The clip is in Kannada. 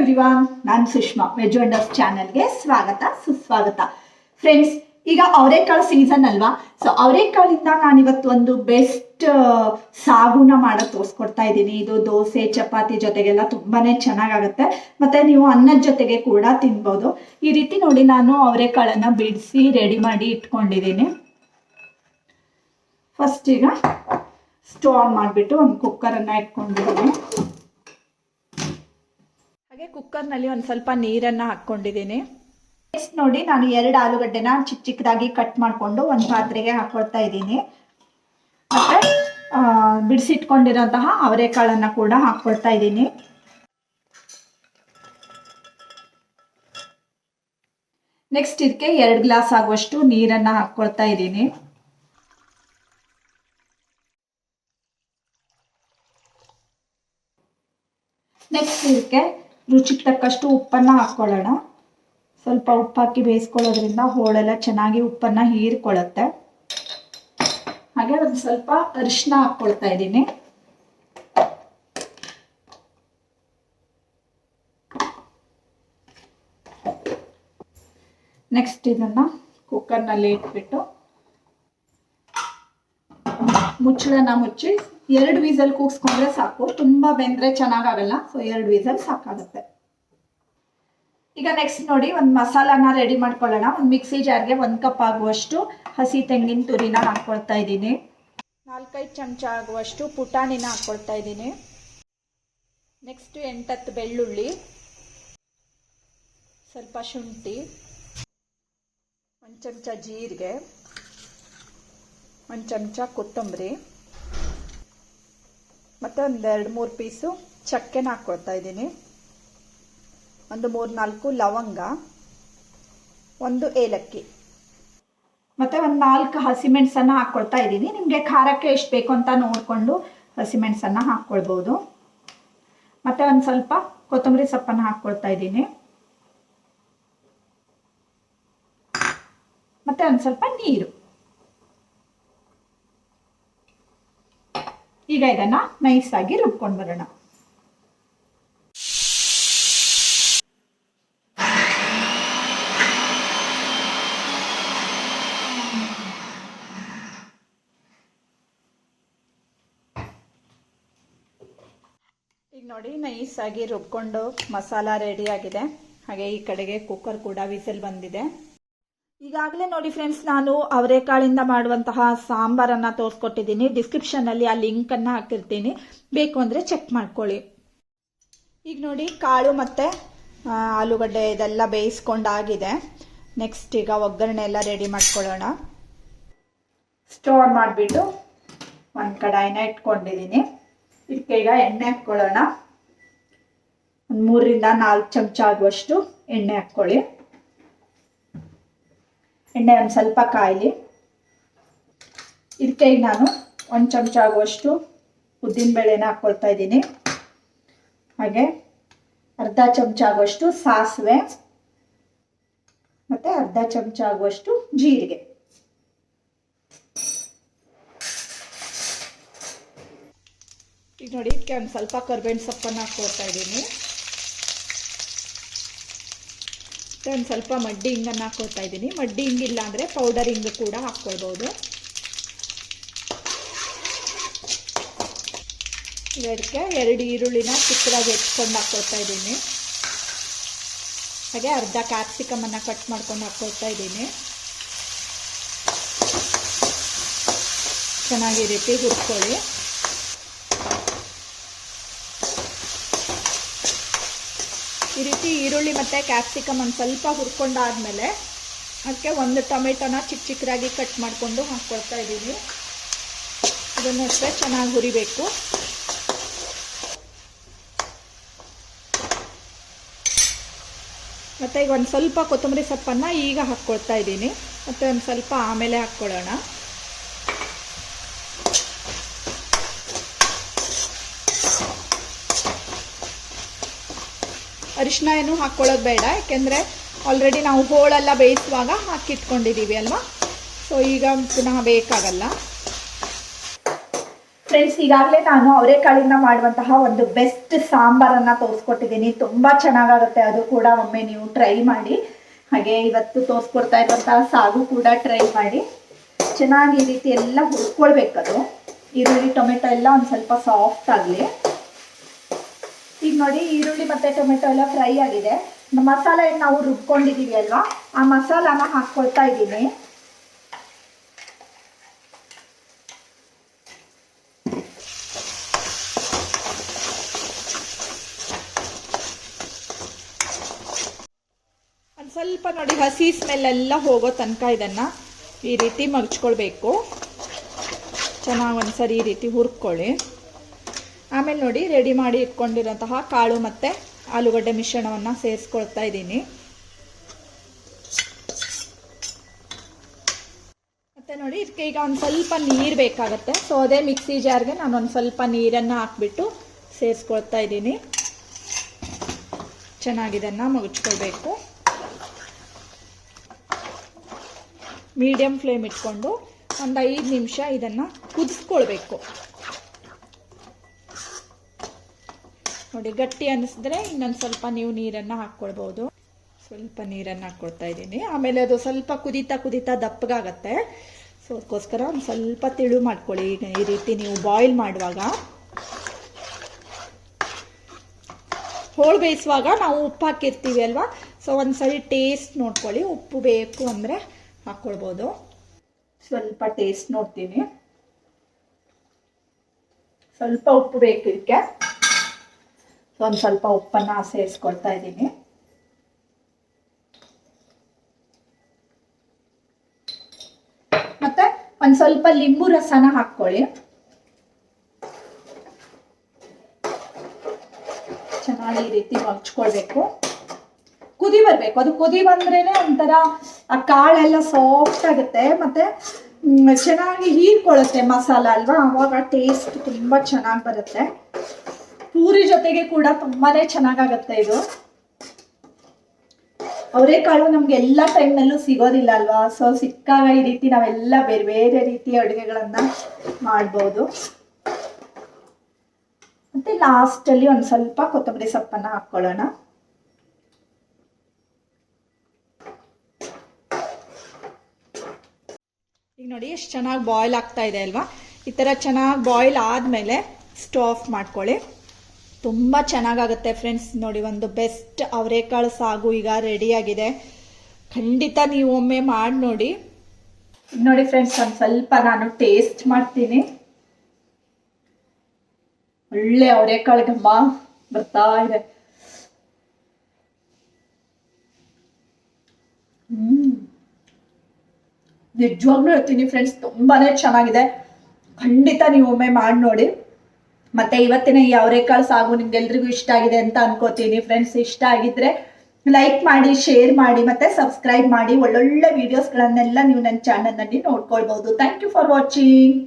ಎವ್ರಿವಾನ್, ನಾನು ಸುಷ್ಮಾ. ವೆಜ್ ವಂಡರ್ಸ್ ಚಾನಲ್ಗೆ ಸ್ವಾಗತ ಸುಸ್ವಾಗತ. ಫ್ರೆಂಡ್ಸ್, ಈಗ ಅವರೆಕಾಳು ಸೀಸನ್ ಅಲ್ವಾ? ಸೊ ಅವರೆಕಾಳಿಂದ ನಾನಿವತ್ತು ಒಂದು ಬೆಸ್ಟ್ ಸಾಗುನ ಮಾಡೋದು ತೋರಿಸ್ಕೊಡ್ತಾ ಇದ್ದೀನಿ. ಇದು ದೋಸೆ ಚಪಾತಿ ಜೊತೆಗೆಲ್ಲ ತುಂಬಾನೇ ಚೆನ್ನಾಗಾಗುತ್ತೆ, ಮತ್ತೆ ನೀವು ಅನ್ನದ ಜೊತೆಗೆ ಕೂಡ ತಿನ್ಬೋದು. ಈ ರೀತಿ ನೋಡಿ, ನಾನು ಅವರೆಕಾಳನ್ನ ಬಿಡಿಸಿ ರೆಡಿ ಮಾಡಿ ಇಟ್ಕೊಂಡಿದ್ದೀನಿ. ಫಸ್ಟ್ ಈಗ ಸ್ಟವ್ ಆನ್ ಮಾಡಿಬಿಟ್ಟು ಒಂದು ಕುಕ್ಕರನ್ನು ಇಟ್ಕೊಂಡಿದ್ದೀನಿ. ಹಾಗೆ ಕುಕ್ಕರ್ನಲ್ಲಿ ಒಂದು ಸ್ವಲ್ಪ ನೀರನ್ನು ಹಾಕ್ಕೊಂಡಿದ್ದೀನಿ. ನೆಕ್ಸ್ಟ್ ನೋಡಿ, ನಾನು 2 ಆಲೂಗಡ್ಡೆನ ಚಿಕ್ಕ ಚಿಕ್ಕದಾಗಿ ಕಟ್ ಮಾಡಿಕೊಂಡು ಒಂದು ಪಾತ್ರೆಗೆ ಹಾಕ್ಕೊಳ್ತಾ ಇದ್ದೀನಿ. ಮತ್ತು ಬಿಡಿಸಿಟ್ಕೊಂಡಿರೋಂತಹ ಅವರೆಕಾಳನ್ನು ಕೂಡ ಹಾಕ್ಕೊಳ್ತಾ ಇದ್ದೀನಿ. ನೆಕ್ಸ್ಟ್ ಇದಕ್ಕೆ 2 ಗ್ಲಾಸ್ ಆಗುವಷ್ಟು ನೀರನ್ನು ಹಾಕ್ಕೊಳ್ತಾ ಇದ್ದೀನಿ. ನೆಕ್ಸ್ಟ್ ಇದಕ್ಕೆ ರುಚಿಗೆ ತಕ್ಕಷ್ಟು ಉಪ್ಪನ್ನು ಹಾಕ್ಕೊಳ್ಳೋಣ. ಸ್ವಲ್ಪ ಉಪ್ಪು ಹಾಕಿ ಬೇಯಿಸ್ಕೊಳ್ಳೋದ್ರಿಂದ ಹೋಳೆಲ್ಲ ಚೆನ್ನಾಗಿ ಉಪ್ಪನ್ನು ಹೀರ್ಕೊಳ್ಳುತ್ತೆ. ಹಾಗೆ ಒಂದು ಸ್ವಲ್ಪ ಅರಿಶಿನ ಹಾಕ್ಕೊಳ್ತಾ ಇದ್ದೀನಿ. ನೆಕ್ಸ್ಟ್ ಇದನ್ನು ಕುಕ್ಕರ್ನಲ್ಲಿ ಇಟ್ಬಿಟ್ಟು ಮುಚ್ಚಳನ ಮುಚ್ಚಿ 2 ವಿಸಲ್ ಕೂಗಿಸ್ಕೊಂಡ್ರೆ ಸಾಕು. ತುಂಬ ಬೆಂದರೆ ಚೆನ್ನಾಗಾಗಲ್ಲ. ಸೊ 2 ವಿಸಲ್ ಸಾಕಾಗುತ್ತೆ. ಈಗ ನೆಕ್ಸ್ಟ್ ನೋಡಿ, ಒಂದು ಮಸಾಲಾನ ರೆಡಿ ಮಾಡ್ಕೊಳ್ಳೋಣ. ಒಂದು ಮಿಕ್ಸಿ ಜಾರ್ಗೆ 1 ಕಪ್ ಆಗುವಷ್ಟು ಹಸಿ ತೆಂಗಿನ ತುರಿನ ಹಾಕ್ಕೊಳ್ತಾ ಇದ್ದೀನಿ. 4-5 ಚಮಚ ಆಗುವಷ್ಟು ಪುಟಾಣಿನ ಹಾಕ್ಕೊಳ್ತಾ ಇದ್ದೀನಿ. ನೆಕ್ಸ್ಟ್ 8-10 ಬೆಳ್ಳುಳ್ಳಿ, ಸ್ವಲ್ಪ ಶುಂಠಿ, 1 ಚಮಚ ಜೀರಿಗೆ, 1 ಚಮಚ ಕೊತ್ತಂಬರಿ, ಮತ್ತು ಒಂದು 2-3 ಪೀಸು ಚಕ್ಕೆನ ಹಾಕ್ಕೊಳ್ತಾ ಇದ್ದೀನಿ. ಒಂದು 3-4 ಲವಂಗ, 1 ಏಲಕ್ಕಿ, ಮತ್ತು ಒಂದು 4 ಹಸಿಮೆಣಸನ್ನು ಹಾಕ್ಕೊಳ್ತಾ ಇದ್ದೀನಿ. ನಿಮಗೆ ಖಾರಕ್ಕೆ ಎಷ್ಟು ಬೇಕು ಅಂತ ನೋಡಿಕೊಂಡು ಹಸಿಮೆಣಸನ್ನು ಹಾಕ್ಕೊಳ್ಬೋದು. ಮತ್ತು ಒಂದು ಸ್ವಲ್ಪ ಕೊತ್ತಂಬರಿ ಸೊಪ್ಪನ್ನು ಹಾಕ್ಕೊಳ್ತಾ ಇದ್ದೀನಿ. ಮತ್ತು ಒಂದು ಸ್ವಲ್ಪ ನೀರು. ಈಗ ಇದನ್ನು ನೈಸಾಗಿ ರುಬ್ಕೊಂಡು ಬರೋಣ. ಈಗ ನೋಡಿ, ನೈಸಾಗಿ ರುಬ್ಕೊಂಡು ಮಸಾಲ ರೆಡಿ ಆಗಿದೆ. ಹಾಗೆ ಈ ಕಡೆಗೆ ಕುಕ್ಕರ್ ಕೂಡ ವಿಸಿಲ್ ಬಂದಿದೆ. ಈಗಾಗಲೇ ನೋಡಿ ಫ್ರೆಂಡ್ಸ್, ನಾನು ಅವರೆಕಾಳಿಂದ ಮಾಡುವಂತಹ ಸಾಂಬಾರನ್ನು ತೋರಿಸ್ಕೊಟ್ಟಿದ್ದೀನಿ. ಡಿಸ್ಕ್ರಿಪ್ಷನಲ್ಲಿ ಆ ಲಿಂಕನ್ನು ಹಾಕಿರ್ತೀನಿ, ಬೇಕು ಅಂದರೆ ಚೆಕ್ ಮಾಡ್ಕೊಳ್ಳಿ. ಈಗ ನೋಡಿ, ಕಾಳು ಮತ್ತು ಆಲೂಗಡ್ಡೆ ಇದೆಲ್ಲ ಬೇಯಿಸ್ಕೊಂಡಾಗಿದೆ. ನೆಕ್ಸ್ಟ್ ಈಗ ಒಗ್ಗರಣೆ ಎಲ್ಲ ರೆಡಿ ಮಾಡ್ಕೊಳ್ಳೋಣ. ಸ್ಟವ್ ಆನ್ ಮಾಡಿಬಿಟ್ಟು ಒಂದು ಕಡಾಯಿನ ಇಟ್ಕೊಂಡಿದ್ದೀನಿ. ಇದಕ್ಕೆ ಈಗ ಎಣ್ಣೆ ಹಾಕ್ಕೊಳ್ಳೋಣ. ಒಂದು 3-4 ಚಮಚ ಆಗುವಷ್ಟು ಎಣ್ಣೆ ಹಾಕ್ಕೊಳ್ಳಿ. ಎಣ್ಣೆ ಒಂದು ಸ್ವಲ್ಪ ಕಾಯಲಿ. ಇದಕ್ಕೆ ಈಗ ನಾನು 1 ಚಮಚ ಆಗುವಷ್ಟು ಉದ್ದಿನಬೇಳೆನ ಹಾಕ್ಕೊಳ್ತಾ ಇದ್ದೀನಿ. ಹಾಗೆ ಅರ್ಧ ಚಮಚ ಆಗುವಷ್ಟು ಸಾಸಿವೆ ಮತ್ತು ಅರ್ಧ ಚಮಚ ಆಗುವಷ್ಟು ಜೀರಿಗೆ. ಈಗ ನೋಡಿ, ಇದಕ್ಕೆ ಒಂದು ಸ್ವಲ್ಪ ಕರಿಬೇವಿನ ಸೊಪ್ಪನ್ನು ಹಾಕ್ಕೊಳ್ತಾ ಇದ್ದೀನಿ. ಒಂದು ಸ್ವಲ್ಪ ಮಡ್ಡಿ ಹಿಂಗನ್ನು ಹಾಕ್ಕೊಳ್ತಾ ಇದ್ದೀನಿ. ಮಡ್ಡಿ ಹಿಂಗಿಲ್ಲ ಅಂದರೆ ಪೌಡರ್ ಹಿಂಗು ಕೂಡ ಹಾಕ್ಕೊಳ್ಬೋದು. ಇದಕ್ಕೆ 2 ಈರುಳ್ಳಿನ ಚಿಕ್ಕದಾಗಿ ಹೆಚ್ಚಿಕೊಂಡು ಹಾಕ್ಕೊಳ್ತಾ ಇದ್ದೀನಿ. ಹಾಗೆ ಅರ್ಧ ಕ್ಯಾಪ್ಸಿಕಮನ್ನು ಕಟ್ ಮಾಡ್ಕೊಂಡು ಹಾಕ್ಕೊಳ್ತಾ ಇದ್ದೀನಿ. ಚೆನ್ನಾಗಿ ರೀತಿ ಹುರ್ಕೊಳ್ಳಿ. ಈ ರೀತಿ ಈರುಳ್ಳಿ ಮತ್ತು ಕ್ಯಾಪ್ಸಿಕಮ್ ಒಂದು ಸ್ವಲ್ಪ ಹುರ್ಕೊಂಡಾದ್ಮೇಲೆ ಅದಕ್ಕೆ 1 ಟೊಮೆಟೊನ ಚಿಕ್ಕದಾಗಿ ಕಟ್ ಮಾಡಿಕೊಂಡು ಹಾಕ್ಕೊಳ್ತಾ ಇದ್ದೀನಿ. ಇದನ್ನು ಅಷ್ಟೇ ಚೆನ್ನಾಗಿ ಹುರಿಬೇಕು. ಮತ್ತು ಈಗ ಒಂದು ಸ್ವಲ್ಪ ಕೊತ್ತಂಬರಿ ಸೊಪ್ಪನ್ನು ಈಗ ಹಾಕ್ಕೊಳ್ತಾ ಇದ್ದೀನಿ. ಮತ್ತು ಒಂದು ಸ್ವಲ್ಪ ಆಮೇಲೆ ಹಾಕ್ಕೊಳ್ಳೋಣ. ಅರಿಶಿನ ಏನು ಹಾಕ್ಕೊಳ್ಳೋದು ಬೇಡ, ಯಾಕೆಂದರೆ ಆಲ್ರೆಡಿ ನಾವು ಹೋಳೆಲ್ಲ ಬೇಯಿಸುವಾಗ ಹಾಕಿಟ್ಕೊಂಡಿದ್ದೀವಿ ಅಲ್ವಾ. ಸೊ ಈಗ ಪುನಃ ಬೇಕಾಗಲ್ಲ. ಫ್ರೆಂಡ್ಸ್, ಈಗಾಗಲೇ ನಾನು ಅವರೆಕಾಳಿಂದ ಮಾಡುವಂತಹ ಒಂದು ಬೆಸ್ಟ್ ಸಾಂಬಾರನ್ನು ತೋರಿಸ್ಕೊಟ್ಟಿದ್ದೀನಿ. ತುಂಬ ಚೆನ್ನಾಗಾಗುತ್ತೆ, ಅದು ಕೂಡ ಒಮ್ಮೆ ನೀವು ಟ್ರೈ ಮಾಡಿ. ಹಾಗೆ ಇವತ್ತು ತೋರಿಸ್ಕೊಡ್ತಾ ಇರುವಂತಹ ಸಾಗು ಕೂಡ ಟ್ರೈ ಮಾಡಿ. ಚೆನ್ನಾಗಿ ಈ ರೀತಿ ಎಲ್ಲ ಹುರ್ಕೊಳ್ಬೇಕದು. ಈರುಳ್ಳಿ ಟೊಮೆಟೊ ಎಲ್ಲ ಒಂದು ಸ್ವಲ್ಪ ಸಾಫ್ಟ್ ಆಗಲಿ. ಈಗ ನೋಡಿ, ಈರುಳ್ಳಿ ಮತ್ತು ಟೊಮೆಟೊ ಎಲ್ಲ ಫ್ರೈ ಆಗಿದೆ. ಮಸಾಲೆ ನಾವು ರುಬ್ಕೊಂಡಿದ್ದೀವಿ ಅಲ್ವಾ, ಆ ಮಸಾಲಾನ ಹಾಕ್ಕೊಳ್ತಾ ಇದ್ದೀನಿ. ಒಂದು ಸ್ವಲ್ಪ ನೋಡಿ, ಹಸಿ ಸ್ಮೆಲ್ ಎಲ್ಲ ಹೋಗೋ ತನಕ ಇದನ್ನು ಈ ರೀತಿ ಮಗ್ಚ್ಕೊಳ್ಬೇಕು. ಚೆನ್ನಾಗಿ ಒಂದ್ಸರಿ ಈ ರೀತಿ ಹುರ್ಕೊಳ್ಳಿ. ಆಮೇಲೆ ನೋಡಿ, ರೆಡಿ ಮಾಡಿ ಇಟ್ಕೊಂಡಿರೋಂತಹ ಕಾಳು ಮತ್ತು ಆಲೂಗಡ್ಡೆ ಮಿಶ್ರಣವನ್ನು ಸೇರಿಸ್ಕೊಳ್ತಾ ಇದ್ದೀನಿ. ಮತ್ತು ನೋಡಿ, ಇದಕ್ಕೆ ಈಗ ಒಂದು ಸ್ವಲ್ಪ ನೀರು ಬೇಕಾಗುತ್ತೆ. ಸೊ ಅದೇ ಮಿಕ್ಸಿ ಜಾರ್ಗೆ ನಾನು ಒಂದು ಸ್ವಲ್ಪ ನೀರನ್ನು ಹಾಕ್ಬಿಟ್ಟು ಸೇರಿಸ್ಕೊಳ್ತಾ ಇದ್ದೀನಿ. ಚೆನ್ನಾಗಿ ಇದನ್ನು ಮಗುಚ್ಕೊಳ್ಬೇಕು. ಮೀಡಿಯಮ್ ಫ್ಲೇಮ್ ಇಟ್ಕೊಂಡು ಒಂದು 5 ನಿಮಿಷ ಇದನ್ನು ಕುದಿಸ್ಕೊಳ್ಬೇಕು. ನೋಡಿ, ಗಟ್ಟಿ ಅನ್ನಿಸಿದ್ರೆ ಇನ್ನೊಂದು ಸ್ವಲ್ಪ ನೀವು ನೀರನ್ನು ಹಾಕ್ಕೊಳ್ಬೋದು. ಸ್ವಲ್ಪ ನೀರನ್ನು ಹಾಕ್ಕೊಳ್ತಾ ಇದ್ದೀನಿ. ಆಮೇಲೆ ಅದು ಸ್ವಲ್ಪ ಕುದೀತಾ ಕುದೀತಾ ದಪ್ಪಗಾಗತ್ತೆ. ಸೊ ಅದಕ್ಕೋಸ್ಕರ ಒಂದು ಸ್ವಲ್ಪ ತಿಳು ಮಾಡ್ಕೊಳ್ಳಿ. ಈಗ ಈ ರೀತಿ ನೀವು ಬಾಯ್ಲ್ ಮಾಡುವಾಗ, ಹೋಳು ಬೇಯಿಸುವಾಗ ನಾವು ಉಪ್ಪು ಹಾಕಿರ್ತೀವಿ ಅಲ್ವಾ. ಸೊ ಒಂದ್ಸರಿ ಟೇಸ್ಟ್ ನೋಡ್ಕೊಳ್ಳಿ. ಉಪ್ಪು ಬೇಕು ಅಂದರೆ ಹಾಕ್ಕೊಳ್ಬೋದು. ಸ್ವಲ್ಪ ಟೇಸ್ಟ್ ನೋಡ್ತೀನಿ. ಸ್ವಲ್ಪ ಉಪ್ಪು ಬೇಕು ಇದಕ್ಕೆ. ಒಂದು ಸ್ವಲ್ಪ ಉಪ್ಪನ್ನು ಸೇರಿಸ್ಕೊಳ್ತಾ ಇದ್ದೀನಿ. ಮತ್ತೆ ಒಂದು ಸ್ವಲ್ಪ ಲಿಂಬು ರಸನ ಹಾಕ್ಕೊಳ್ಳಿ. ಚೆನ್ನಾಗಿ ಈ ರೀತಿ ಮಗ್ಚ್ಕೊಳ್ಬೇಕು. ಕುದಿ ಬರಬೇಕು. ಅದು ಕುದಿ ಬಂದ್ರೇನೆ ಒಂಥರ ಆ ಕಾಳೆಲ್ಲ ಸಾಫ್ಟ್ ಆಗುತ್ತೆ, ಮತ್ತೆ ಚೆನ್ನಾಗಿ ಹೀರ್ಕೊಳ್ಳುತ್ತೆ ಮಸಾಲ ಅಲ್ವಾ. ಅವಾಗ ಟೇಸ್ಟ್ ತುಂಬ ಚೆನ್ನಾಗಿ ಬರುತ್ತೆ. ಪೂರಿ ಜೊತೆಗೆ ಕೂಡ ತುಂಬಾನೇ ಚೆನ್ನಾಗಾಗತ್ತೆ ಇದು. ಅವರೆಕಾಳು ನಮ್ಗೆ ಎಲ್ಲ ಟೈಮ್ನಲ್ಲೂ ಸಿಗೋದಿಲ್ಲ ಅಲ್ವಾ. ಸೊ ಸಿಕ್ಕಾಗ ಈ ರೀತಿ ನಾವೆಲ್ಲ ಬೇರೆ ಬೇರೆ ರೀತಿಯ ಅಡುಗೆಗಳನ್ನ ಮಾಡ್ಬೋದು. ಮತ್ತೆ ಲಾಸ್ಟಲ್ಲಿ ಒಂದು ಸ್ವಲ್ಪ ಕೊತ್ತಂಬರಿ ಸೊಪ್ಪನ್ನು ಹಾಕ್ಕೊಳ್ಳೋಣ. ಈಗ ನೋಡಿ, ಎಷ್ಟು ಚೆನ್ನಾಗಿ ಬಾಯ್ಲ್ ಆಗ್ತಾ ಇದೆ ಅಲ್ವಾ. ಈ ಥರ ಚೆನ್ನಾಗಿ ಬಾಯ್ಲ್ ಆದಮೇಲೆ ಸ್ಟವ್ ಆಫ್ ಮಾಡ್ಕೊಳ್ಳಿ. ತುಂಬ ಚೆನ್ನಾಗಾಗುತ್ತೆ ಫ್ರೆಂಡ್ಸ್. ನೋಡಿ, ಒಂದು ಬೆಸ್ಟ್ ಅವರೆಕಾಳು ಸಾಗು ಈಗ ರೆಡಿಯಾಗಿದೆ. ಖಂಡಿತ ನೀವು ಒಮ್ಮೆ ಮಾಡಿ ನೋಡಿ. ನೋಡಿ ಫ್ರೆಂಡ್ಸ್, ಒಂದು ಸ್ವಲ್ಪ ನಾನು ಟೇಸ್ಟ್ ಮಾಡ್ತೀನಿ. ಒಳ್ಳೆ ಅವರೆಕಾಳು ಘಮ ಬರ್ತಾ ಇದೆ. ನಿಜವಾಗ್ಲೂ ಹೇಳ್ತೀನಿ ಫ್ರೆಂಡ್ಸ್, ತುಂಬಾನೇ ಚೆನ್ನಾಗಿದೆ. ಖಂಡಿತ ನೀವು ಒಮ್ಮೆ ಮಾಡಿ ನೋಡಿ. ಮತ್ತೆ ಇವತ್ತಿನ ಈ ಅವರೆಕಾಳು ಸಾಗು ನಿಮ್ಗೆಲ್ರಿಗೂ ಇಷ್ಟ ಆಗಿದೆ ಅಂತ ಅನ್ಕೋತೀನಿ ಫ್ರೆಂಡ್ಸ್. ಇಷ್ಟ ಆಗಿದ್ರೆ ಲೈಕ್ ಮಾಡಿ, ಶೇರ್ ಮಾಡಿ, ಮತ್ತೆ ಸಬ್ಸ್ಕ್ರೈಬ್ ಮಾಡಿ. ಒಳ್ಳೊಳ್ಳೆ ವಿಡಿಯೋಸ್ಗಳನ್ನೆಲ್ಲ ನೀವು ನನ್ನ ಚಾನಲ್ನಲ್ಲಿ ನೋಡ್ಕೊಳ್ಬಹುದು. Thank you for watching.